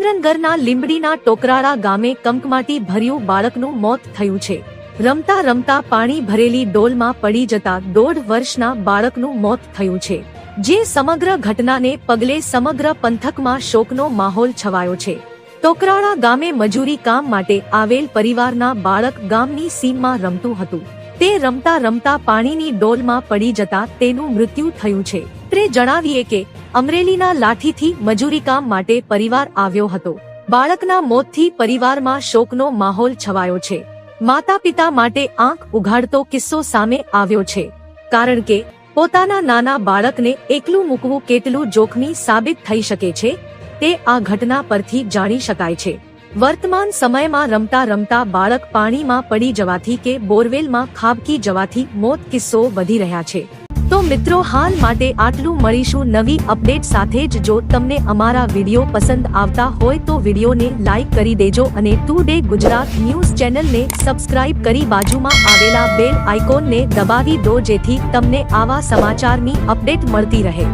સુરેન્દ્રનગરના લીંબડીના ટોકરાળા ગામે કમકમાટી ભર્યું બાળકનું મોત થયું છે। રમતા રમતા પાણી ભરેલી ડોલમાં પડી જતા 1.5 વર્ષના બાળકનું મોત થયું છે, જે સમગ્ર ઘટનાને પગલે સમગ્ર પંથકમાં શોકનો માહોલ છવાયો છે। ટોકરાળા ગામે મજૂરી કામ માટે આવેલ પરિવારના બાળક ગામની સીમમાં રમતું હતું। તે રમતા રમતા પાણીની ડોલમાં પડી જતા તેનું મૃત્યુ થયું છે। તે જણાવીએ કે અમરેલીના લાઠીથી મજૂરી કામ માટે પરિવાર આવ્યો હતો। બાળકના મોતથી પરિવારમાં શોકનો માહોલ છવાયો છે। માતા પિતા માટે આંખ ઉઘાડતો કિસ્સો સામે આવ્યો છે, કારણ કે પોતાના નાના બાળકને એકલું મૂકવું કેટલું જોખમી સાબિત થઈ શકે છે તે આ ઘટના પરથી જાણી શકાય છે। વર્તમાન સમયમાં રમતા રમતા બાળક પાણીમાં પડી જવાથી કે બોરવેલમાં ખાબકી જવાથી મોત કિસ્સો વધી રહ્યા છે। તો મિત્રો, હાલ માટે આટલું। મળીશું નવી અપડેટ સાથે જ। જો તમને અમારા વિડીયો પસંદ આવતા હોય તો વિડીયોને લાઈક કરી દેજો અને ટુડે ગુજરાત ન્યૂઝ ચેનલને સબસ્ક્રાઇબ કરી બાજુમાં આવેલા બેલ આઇકોનને દબાવી દો, જેથી તમને આવા સમાચારની અપડેટ મળતી રહે।